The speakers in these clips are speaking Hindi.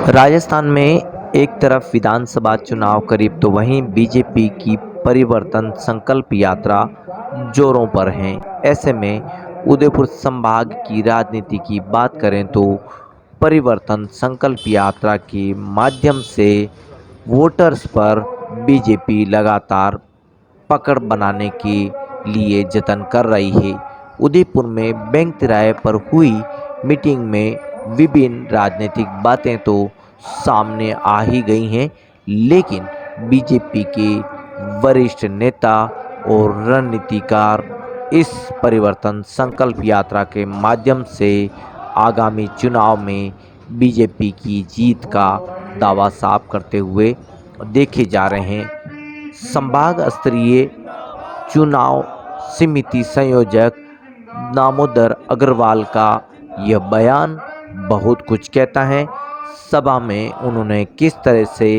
राजस्थान में एक तरफ विधानसभा चुनाव करीब तो वहीं बीजेपी की परिवर्तन संकल्प यात्रा जोरों पर है। ऐसे में उदयपुर संभाग की राजनीति की बात करें तो परिवर्तन संकल्प यात्रा के माध्यम से वोटर्स पर बीजेपी लगातार पकड़ बनाने के लिए जतन कर रही है। उदयपुर में बैंक तिराहे पर हुई मीटिंग में विभिन्न राजनीतिक बातें तो सामने आ ही गई हैं, लेकिन बीजेपी के वरिष्ठ नेता और रणनीतिकार इस परिवर्तन संकल्प यात्रा के माध्यम से आगामी चुनाव में बीजेपी की जीत का दावा साफ करते हुए देखे जा रहे हैं। संभाग स्तरीय चुनाव समिति संयोजक दामोदर अग्रवाल का यह बयान बहुत कुछ कहता है। सभा में उन्होंने किस तरह से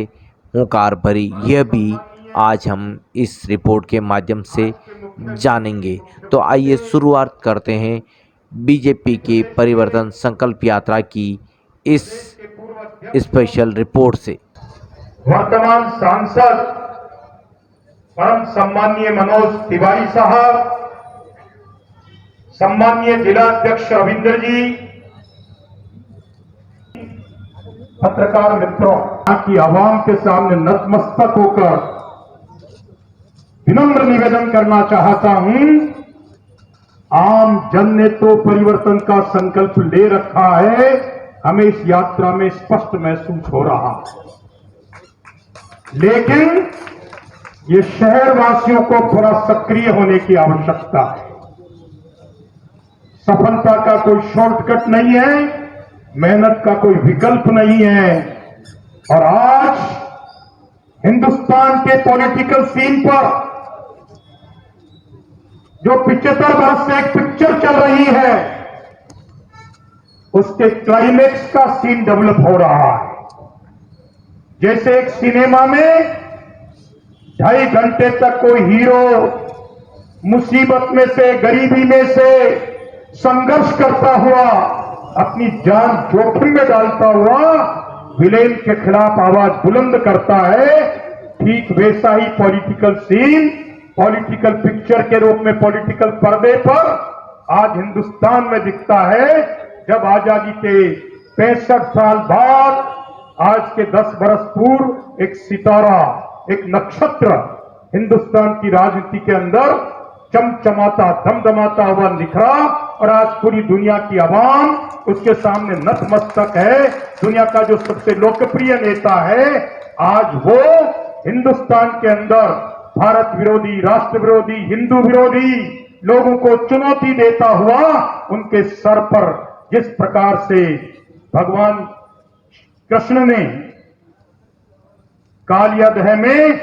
हुंकार भरी, यह भी आज हम इस रिपोर्ट के माध्यम से जानेंगे। तो आइए शुरुआत करते हैं बीजेपी के परिवर्तन संकल्प यात्रा की इस स्पेशल रिपोर्ट से। वर्तमान सांसद परम सम्माननीय मनोज तिवारी साहब, सम्माननीय जिलाध्यक्ष रविंद्र जी, पत्रकार मित्रों, की आवाम के सामने नतमस्तक होकर विनम्र निवेदन करना चाहता हूं। आम जन ने तो परिवर्तन का संकल्प ले रखा है, हमें इस यात्रा में स्पष्ट महसूस हो रहा है, लेकिन ये शहरवासियों को थोड़ा सक्रिय होने की आवश्यकता है। सफलता का कोई शॉर्टकट नहीं है, मेहनत का कोई विकल्प नहीं है। और आज हिंदुस्तान के पॉलिटिकल सीन पर जो 75 वर्ष से एक पिक्चर चल रही है, उसके क्लाइमेक्स का सीन डेवलप हो रहा है। जैसे एक सिनेमा में 2.5 घंटे तक कोई हीरो मुसीबत में से, गरीबी में से संघर्ष करता हुआ, अपनी जान जोखिम में डालता हुआ विलेन के खिलाफ आवाज बुलंद करता है, ठीक वैसा ही पॉलिटिकल सीन, पॉलिटिकल पिक्चर के रूप में पॉलिटिकल पर्दे पर आज हिंदुस्तान में दिखता है। जब आजादी के 65 साल बाद, आज के 10 बरस पूर्व, एक सितारा, एक नक्षत्र हिंदुस्तान की राजनीति के अंदर चमचमाता, धमधमाता हुआ निखरा, और आज पूरी दुनिया की आवाम उसके सामने नतमस्तक है। दुनिया का जो सबसे लोकप्रिय नेता है, आज वो हिंदुस्तान के अंदर भारत विरोधी, राष्ट्र विरोधी, हिंदू विरोधी लोगों को चुनौती देता हुआ, उनके सर पर जिस प्रकार से भगवान कृष्ण ने कालियादह में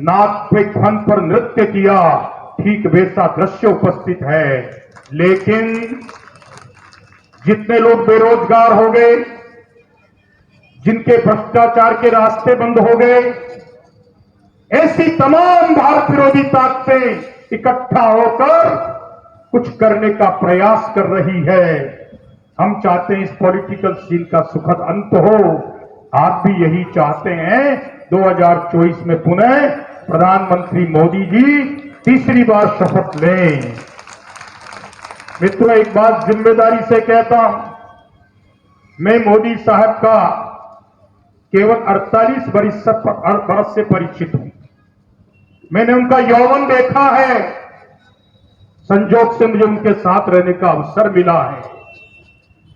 नाग के फन पर नृत्य किया, ठीक वैसा दृश्य उपस्थित है। लेकिन जितने लोग बेरोजगार हो गए, जिनके भ्रष्टाचार के रास्ते बंद हो गए, ऐसी तमाम भारत विरोधी ताकतें इकट्ठा होकर कुछ करने का प्रयास कर रही है। हम चाहते हैं इस पॉलिटिकल सीन का सुखद अंत हो। आप भी यही चाहते हैं। 2024 में पुनः प्रधानमंत्री मोदी जी तीसरी बार शपथ लें। मित्रों, एक बात जिम्मेदारी से कहता हूं, मैं मोदी साहब का केवल 48 बरस से परिचित हूं। मैंने उनका यौवन देखा है, संजोग से मुझे उनके साथ रहने का अवसर मिला है।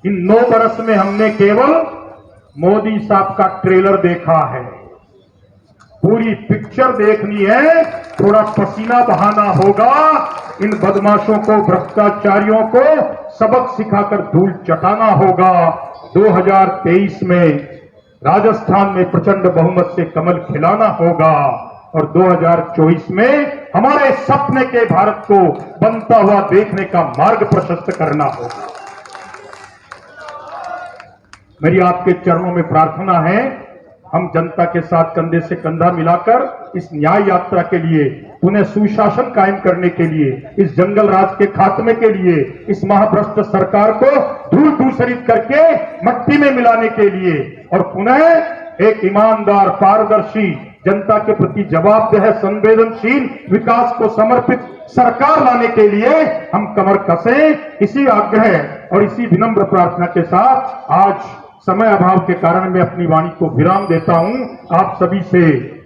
इन 9 बरस में हमने केवल मोदी साहब का ट्रेलर देखा है। पूरी पिक्चर देखनी है, थोड़ा पसीना बहाना होगा। इन बदमाशों को, भ्रष्टाचारियों को सबक सिखाकर धूल चटाना होगा। 2023 में राजस्थान में प्रचंड बहुमत से कमल खिलाना होगा, और 2024 में हमारे सपने के भारत को बनता हुआ देखने का मार्ग प्रशस्त करना होगा। मेरी आपके चरणों में प्रार्थना है, हम जनता के साथ कंधे से कंधा मिलाकर इस न्याय यात्रा के लिए, उन्हें सुशासन कायम करने के लिए, इस जंगल राज के खात्मे के लिए, इस महाभ्रष्ट सरकार को धूल दूसरित करके मट्टी में मिलाने के लिए और पुनः एक ईमानदार, पारदर्शी, जनता के प्रति जवाबदेह, संवेदनशील, विकास को समर्पित सरकार लाने के लिए हम कमर कसें। इसी आग्रह और इसी विनम्र प्रार्थना के साथ आज समय अभाव के कारण मैं अपनी वाणी को विराम देता हूं। आप सभी से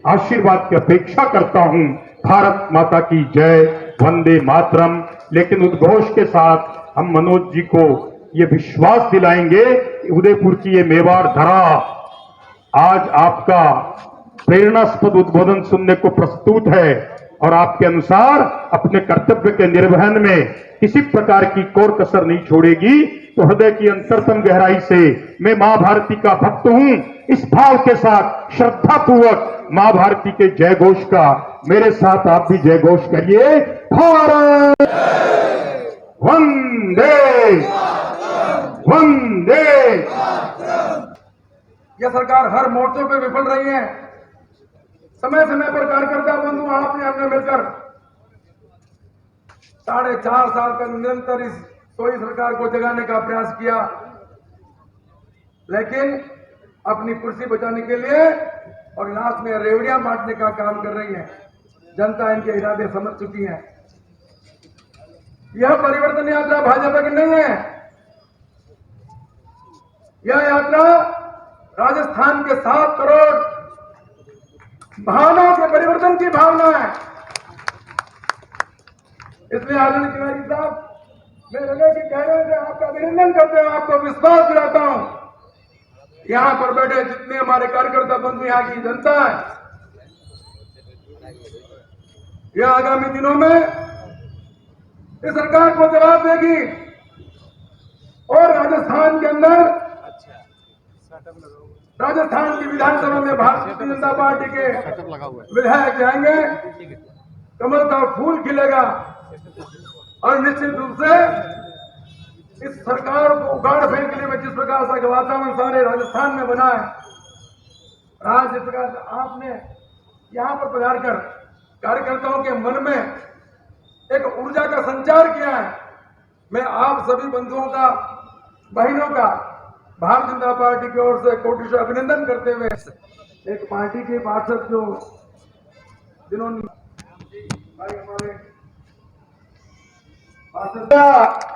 आशीर्वाद की अपेक्षा करता हूं। भारत माता की जय, वंदे मातरम। लेकिन उद्घोष के साथ हम मनोज जी को ये विश्वास दिलाएंगे कि उदयपुर की ये मेवाड़ धरा आज आपका प्रेरणास्पद उद्बोधन सुनने को प्रस्तुत है और आपके अनुसार अपने कर्तव्य के निर्वहन में किसी प्रकार की कोर कसर नहीं छोड़ेगी। तो हृदय की अंतरतम गहराई से मैं मां भारती का भक्त हूं, इस भाव के साथ श्रद्धा पूर्वक मां भारती के जय घोष का मेरे साथ आप भी जय घोष करिए। भारत वंदे वंदे। यह सरकार हर मोर्चों पे विफल रही है। समय समय पर कार्यकर्ता बंधु आपने हमने मिलकर 4.5 साल तक निरंतर इस सोई सरकार को जगाने का प्रयास किया, लेकिन अपनी कुर्सी बचाने के लिए और लास्ट में रेवड़ियां बांटने का काम कर रही है। जनता इनके इरादे समझ चुकी है। यह परिवर्तन यात्रा भाजपा की नहीं है। यह यात्रा राजस्थान के 7 करोड़ भावनाओं के परिवर्तन की भावना है। इसलिए आदरणीय तिवारी साहब, मैं हृदय के गहराई से आपका अभिनंदन करते हुए आपको विश्वास दिलाता हूं, यहां पर बैठे जितने हमारे कार्यकर्ता बंधु, यहाँ की जनता है, यह आगामी दिनों में इस सरकार को जवाब देगी और राजस्थान के अंदर, राजस्थान की विधानसभा में भारतीय जनता पार्टी के विधायक जाएंगे, कमल का फूल खिलेगा और निश्चित रूप से इस सरकार को उखाड़ फेंकने में जिस प्रकार का वातावरण सारे राजस्थान में बना है, आज जिस प्रकार से आपने यहां पर पधार कर कार्यकर्ताओं के मन में एक ऊर्जा का संचार किया है, मैं आप सभी बंधुओं का, बहनों का भारतीय जनता पार्टी की ओर से कोटि अभिनंदन करते हुए, एक पार्टी के पार्षद जो जिन्होंने भाई हमारे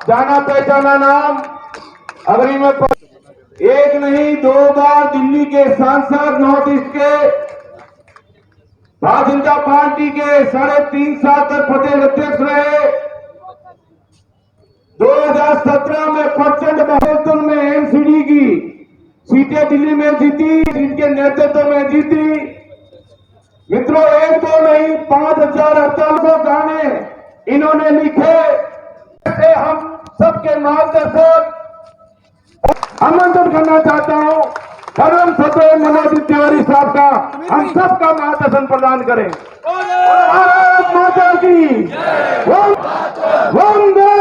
जाना पहचाना नाम अबरी में एक नहीं 2 बार दिल्ली के सांसद, नॉर्थ ईस्ट के भारतीय जनता पार्टी के 3.5 साल तक प्रदेश अध्यक्ष रहे। 2017 में प्रचंड बहुमत में एनसीडी की सीटें दिल्ली में जीती, जिनके नेतृत्व में जीती। मित्रों, 1 2 नहीं 5,4800 गाने इन्होंने लिखे। ऐसे हम सबके मार्गदर्शक आमंत्रण करना चाहता हूं, परम सदस्य मनोज तिवारी साहब का हम सबका मार्गदर्शन प्रदान करें। भारत माता की वंदे